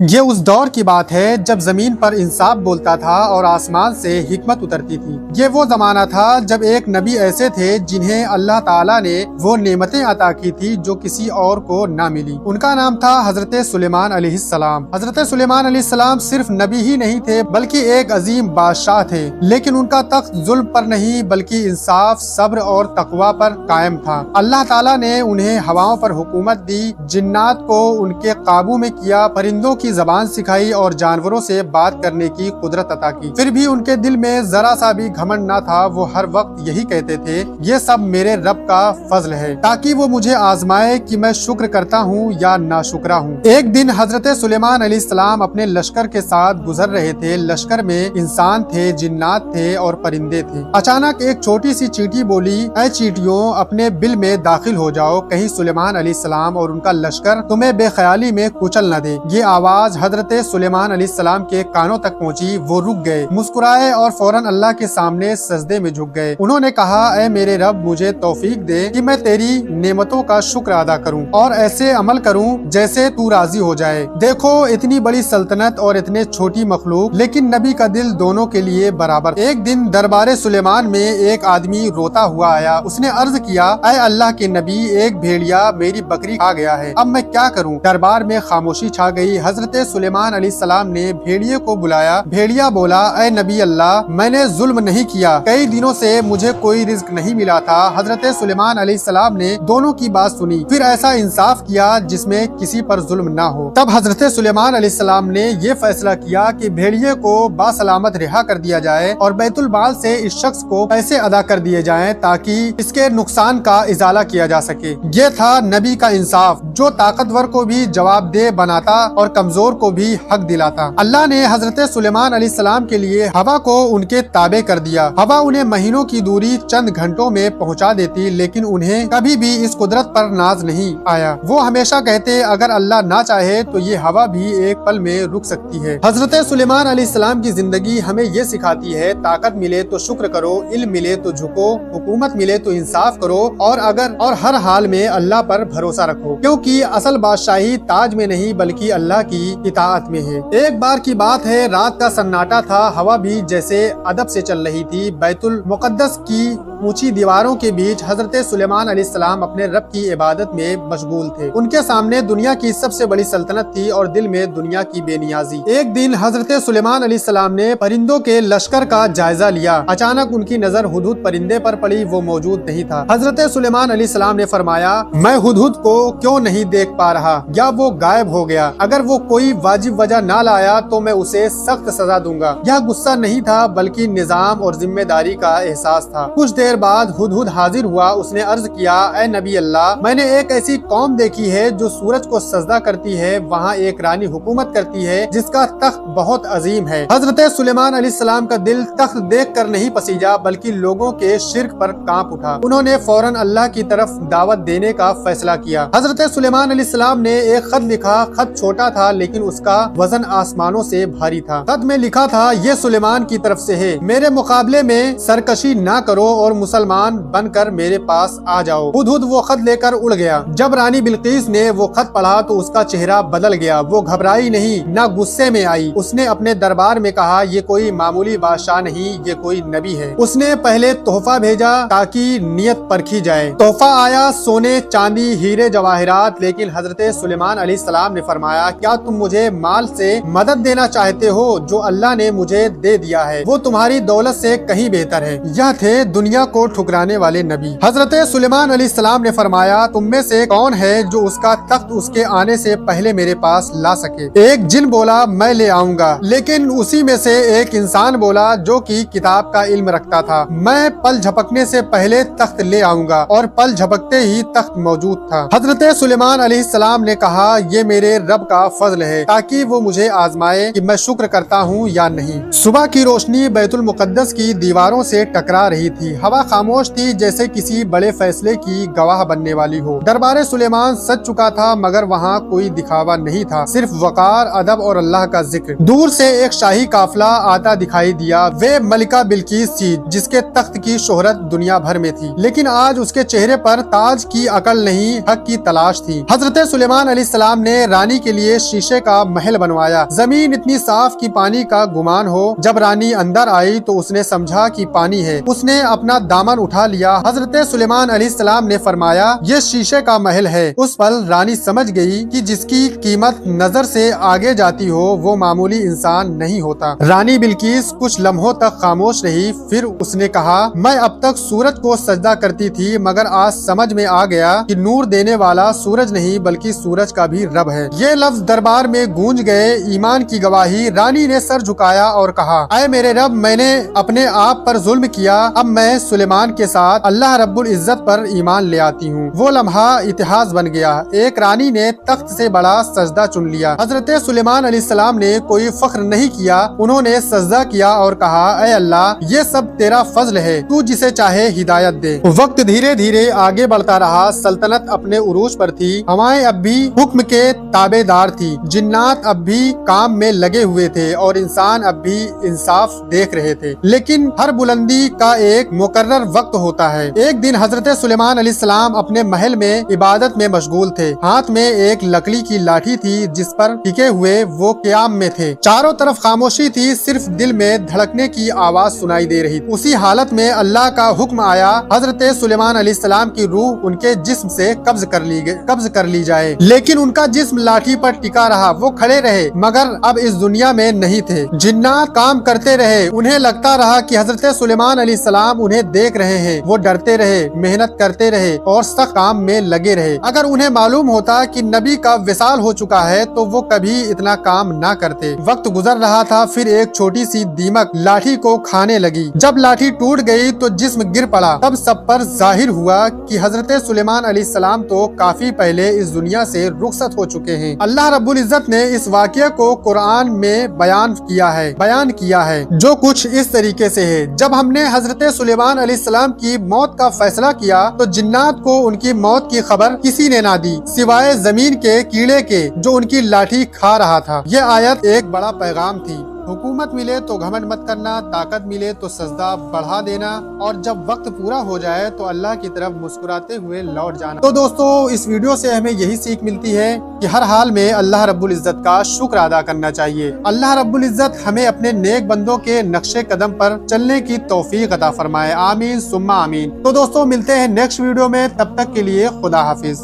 یہ اس دور کی بات ہے جب زمین پر انصاف بولتا تھا اور آسمان سے حکمت اترتی تھی۔ یہ وہ زمانہ تھا جب ایک نبی ایسے تھے جنہیں اللہ تعالیٰ نے وہ نعمتیں عطا کی تھی جو کسی اور کو نہ ملی۔ ان کا نام تھا حضرت سلیمان علیہ السلام۔ حضرت سلیمان علیہ السلام صرف نبی ہی نہیں تھے بلکہ ایک عظیم بادشاہ تھے، لیکن ان کا تخت ظلم پر نہیں بلکہ انصاف، صبر اور تقوی پر قائم تھا۔ اللہ تعالیٰ نے انہیں ہواؤں پر حکومت دی، جنات کو ان کے قابو میں کیا، پرندوں کی زبان سکھائی اور جانوروں سے بات کرنے کی قدرت عطا کی۔ پھر بھی ان کے دل میں ذرا سا بھی گھمنڈ نہ تھا۔ وہ ہر وقت یہی کہتے تھے، یہ سب میرے رب کا فضل ہے تاکہ وہ مجھے آزمائے کہ میں شکر کرتا ہوں یا ناشکرا ہوں۔ ایک دن حضرت سلیمان علیہ السلام اپنے لشکر کے ساتھ گزر رہے تھے۔ لشکر میں انسان تھے، جنات تھے اور پرندے تھے۔ اچانک ایک چھوٹی سی چیٹی بولی، اے چیٹیوں، اپنے بل میں داخل ہو جاؤ، کہیں سلیمان علیہ السلام اور ان کا لشکر تمہیں بے خیالی میں کچل نہ دے۔ یہ آواز حضرت سلیمان علیہ السلام کے کانوں تک پہنچی۔ وہ رک گئے، مسکرائے اور فوراً اللہ کے سامنے سجدے میں جھک گئے۔ انہوں نے کہا، اے میرے رب، مجھے توفیق دے کہ میں تیری نعمتوں کا شکر ادا کروں اور ایسے عمل کروں جیسے تو راضی ہو جائے۔ دیکھو، اتنی بڑی سلطنت اور اتنے چھوٹی مخلوق، لیکن نبی کا دل دونوں کے لیے برابر۔ ایک دن دربار سلیمان میں ایک آدمی روتا ہوا آیا۔ اس نے عرض کیا، اے اللہ کے نبی، ایک بھیڑیا میری بکری کھا گیا ہے، اب میں کیا کروں؟ دربار میں خاموشی چھا گئی۔ حضرت سلیمان علیہ السلام نے بھیڑیے کو بلایا۔ بھیڑیا بولا، اے نبی اللہ، میں نے ظلم نہیں کیا، کئی دنوں سے مجھے کوئی رزق نہیں ملا تھا۔ حضرت سلیمان علیہ السلام نے دونوں کی بات سنی، پھر ایسا انصاف کیا جس میں کسی پر ظلم نہ ہو۔ تب حضرت سلیمان علیہ السلام نے یہ فیصلہ کیا کہ بھیڑیے کو باسلامت رہا کر دیا جائے اور بیت المال سے اس شخص کو پیسے ادا کر دیے جائیں تاکہ اس کے نقصان کا ازالہ کیا جا سکے۔ یہ تھا نبی کا انصاف، جو طاقتور کو بھی جواب دہ بناتا اور کمزور کو بھی حق دلاتا۔ اللہ نے حضرت سلیمان علیہ السلام کے لیے ہوا کو ان کے تابع کر دیا۔ ہوا انہیں مہینوں کی دوری چند گھنٹوں میں پہنچا دیتی، لیکن انہیں کبھی بھی اس قدرت پر ناز نہیں آیا۔ وہ ہمیشہ کہتے، اگر اللہ نہ چاہے تو یہ ہوا بھی ایک پل میں رک سکتی ہے۔ حضرت سلیمان علیہ السلام کی زندگی ہمیں یہ سکھاتی ہے، طاقت ملے تو شکر کرو، علم ملے تو جھکو، حکومت ملے تو انصاف کرو اور ہر حال میں اللہ پر بھروسہ رکھو، کیونکہ اصل بادشاہی تاج میں نہیں بلکہ اللہ کی اطاعت میں ہے۔ ایک بار کی بات ہے، رات کا سناٹا تھا، ہوا بھی جیسے ادب سے چل رہی تھی۔ بیت المقدس کی اونچی دیواروں کے بیچ حضرت سلیمان علیہ السلام اپنے رب کی عبادت میں مشغول تھے۔ ان کے سامنے دنیا کی سب سے بڑی سلطنت تھی اور دل میں دنیا کی بے نیازی۔ ایک دن حضرت سلیمان علیہ السلام نے پرندوں کے لشکر کا جائزہ لیا۔ اچانک ان کی نظر ہدہد پرندے پر پڑی، وہ موجود نہیں تھا۔ حضرت سلیمان علیہ السلام نے فرمایا، میں ہدہد کو کیوں نہیں دیکھ پا رہا؟ یا وہ غائب ہو گیا؟ اگر وہ کوئی واجب وجہ نہ لایا تو میں اسے سخت سزا دوں گا۔ یہ غصہ نہیں تھا بلکہ نظام اور ذمہ داری کا احساس تھا۔ کچھ دیر بعد ہدہد حاضر ہوا۔ اس نے عرض کیا، اے نبی اللہ، میں نے ایک ایسی قوم دیکھی ہے جو سورج کو سجدہ کرتی ہے، وہاں ایک رانی حکومت کرتی ہے جس کا تخت بہت عظیم ہے۔ حضرت سلیمان علیہ السلام کا دل تخت دیکھ کر نہیں پسیجا بلکہ لوگوں کے شرک پر کانپ اٹھا۔ انہوں نے فوراً اللہ کی طرف دعوت دینے کا فیصلہ کیا۔ حضرت سلیمان علیہ السلام نے ایک خط لکھا۔ خط چھوٹا تھا لیکن اس کا وزن آسمانوں سے بھاری تھا۔ خط میں لکھا تھا، یہ سلیمان کی طرف سے ہے، میرے مقابلے میں سرکشی نہ کرو اور مسلمان بن کر میرے پاس آ جاؤ۔ ہدہد وہ خط لے کر اڑ گیا۔ جب رانی بلقیس نے وہ خط پڑھا تو اس کا چہرہ بدل گیا۔ وہ گھبرائی نہیں، نہ غصے میں آئی۔ اس نے اپنے دربار میں کہا، یہ کوئی معمولی بادشاہ نہیں، یہ کوئی نبی ہے۔ اس نے پہلے تحفہ بھیجا تاکہ نیت پرکھی جائے۔ تحفہ آیا، سونے، چاندی، ہیرے جواہرات، لیکن حضرت سلیمان علیہ السلام نے فرمایا، کیا تم مجھے مال سے مدد دینا چاہتے ہو؟ جو اللہ نے مجھے دے دیا ہے وہ تمہاری دولت سے کہیں بہتر ہے۔ یہ تھے دنیا کو ٹھکرانے والے نبی۔ حضرت سلیمان علیہ السلام نے فرمایا، تم میں سے کون ہے جو اس کا تخت اس کے آنے سے پہلے میرے پاس لا سکے؟ ایک جن بولا، میں لے آؤں گا۔ لیکن اسی میں سے ایک انسان بولا جو کہ کتاب کا علم رکھتا تھا، میں پل جھپکنے سے پہلے تخت لے آؤں گا، اور پل جھپکتے ہی تخت موجود تھا۔ حضرت سلیمان علیہ السلام نے کہا، یہ میرے رب کا فضل ہے تاکہ وہ مجھے آزمائے کہ میں شکر کرتا ہوں یا نہیں۔ صبح کی روشنی بیت المقدس کی دیواروں سے ٹکرا رہی تھی۔ ہوا ہوا خاموش تھی جیسے کسی بڑے فیصلے کی گواہ بننے والی ہو۔ دربار سلیمان سج چکا تھا مگر وہاں کوئی دکھاوا نہیں تھا، صرف وقار، ادب اور اللہ کا ذکر۔ دور سے ایک شاہی قافلہ آتا دکھائی دیا۔ وہ ملکہ بلقیس تھی جس کے تخت کی شہرت دنیا بھر میں تھی، لیکن آج اس کے چہرے پر تاج کی عقل نہیں، حق کی تلاش تھی۔ حضرت سلیمان علیہ السلام نے رانی کے لیے شیشے کا محل بنوایا۔ زمین اتنی صاف کہ پانی کا گمان ہو۔ جب رانی اندر آئی تو اس نے سمجھا کہ پانی ہے۔ اس نے اپنا دامن اٹھا لیا۔ حضرت سلیمان علیہ السلام نے فرمایا یہ شیشے کا محل ہے۔ اس پل رانی سمجھ گئی کہ جس کی قیمت نظر سے آگے جاتی ہو وہ معمولی انسان نہیں ہوتا۔ رانی بلقیس کچھ لمحوں تک خاموش رہی، پھر اس نے کہا میں اب تک سورج کو سجدہ کرتی تھی مگر آج سمجھ میں آ گیا کہ نور دینے والا سورج نہیں بلکہ سورج کا بھی رب ہے۔ یہ لفظ دربار میں گونج گئے، ایمان کی گواہی۔ رانی نے سر جھکایا اور کہا اے میرے رب، میں نے اپنے آپ پر ظلم کیا، اب میں سلیمان کے ساتھ اللہ رب العزت پر ایمان لے آتی ہوں۔ وہ لمحہ اتہاس بن گیا۔ ایک رانی نے تخت سے بڑا سجدہ چن لیا۔ حضرت سلیمان علیہ السلام نے کوئی فخر نہیں کیا، انہوں نے سجدہ کیا اور کہا اے اللہ، یہ سب تیرا فضل ہے، تو جسے چاہے ہدایت دے۔ وقت دھیرے دھیرے آگے بڑھتا رہا، سلطنت اپنے عروج پر تھی، ہوائیں اب بھی حکم کے تابع دار تھی، جنات اب بھی کام میں لگے ہوئے تھے اور انسان اب بھی انصاف دیکھ رہے تھے۔ لیکن ہر بلندی کا ایک مقرر وقت ہوتا ہے۔ ایک دن حضرت سلیمان علیہ السلام اپنے محل میں عبادت میں مشغول تھے۔ ہاتھ میں ایک لکڑی کی لاٹھی تھی جس پر ٹکے ہوئے وہ قیام میں تھے۔ چاروں طرف خاموشی تھی، صرف دل میں دھڑکنے کی آواز سنائی دے رہی۔ اسی حالت میں اللہ کا حکم آیا حضرت سلیمان علیہ السلام کی روح ان کے جسم سے قبض کر لی جائے، لیکن ان کا جسم لاٹھی پر ٹکا رہا۔ وہ کھڑے رہے مگر اب اس دنیا میں نہیں تھے۔ جنات کام کرتے رہے، انہیں لگتا رہا کہ حضرت سلیمان علیہ السلام انہیں دیکھ رہے ہیں۔ وہ ڈرتے رہے، محنت کرتے رہے اور سخت کام میں لگے رہے۔ اگر انہیں معلوم ہوتا کہ نبی کا وصال ہو چکا ہے تو وہ کبھی اتنا کام نہ کرتے۔ وقت گزر رہا تھا، پھر ایک چھوٹی سی دیمک لاٹھی کو کھانے لگی۔ جب لاٹھی ٹوٹ گئی تو جسم گر پڑا۔ تب سب پر ظاہر ہوا کہ حضرت سلیمان علیہ السلام تو کافی پہلے اس دنیا سے رخصت ہو چکے ہیں۔ اللہ رب العزت نے اس واقعے کو قرآن میں بیان کیا ہے جو کچھ اس طریقے سے ہے۔ جب ہم نے حضرت سلیمان علیہ السلام کی موت کا فیصلہ کیا تو جنات کو ان کی موت کی خبر کسی نے نہ دی سوائے زمین کے کیڑے کے جو ان کی لاٹھی کھا رہا تھا۔ یہ آیت ایک بڑا پیغام تھی۔ حکومت ملے تو گھمنڈ مت کرنا، طاقت ملے تو سجدہ بڑھا دینا، اور جب وقت پورا ہو جائے تو اللہ کی طرف مسکراتے ہوئے لوٹ جانا۔ تو دوستو، اس ویڈیو سے ہمیں یہی سیکھ ملتی ہے کہ ہر حال میں اللہ رب العزت کا شکر ادا کرنا چاہیے۔ اللہ رب العزت ہمیں اپنے نیک بندوں کے نقش قدم پر چلنے کی توفیق عطا فرمائے، آمین ثم آمین۔ تو دوستو، ملتے ہیں نیکسٹ ویڈیو میں، تب تک کے لیے خدا حافظ۔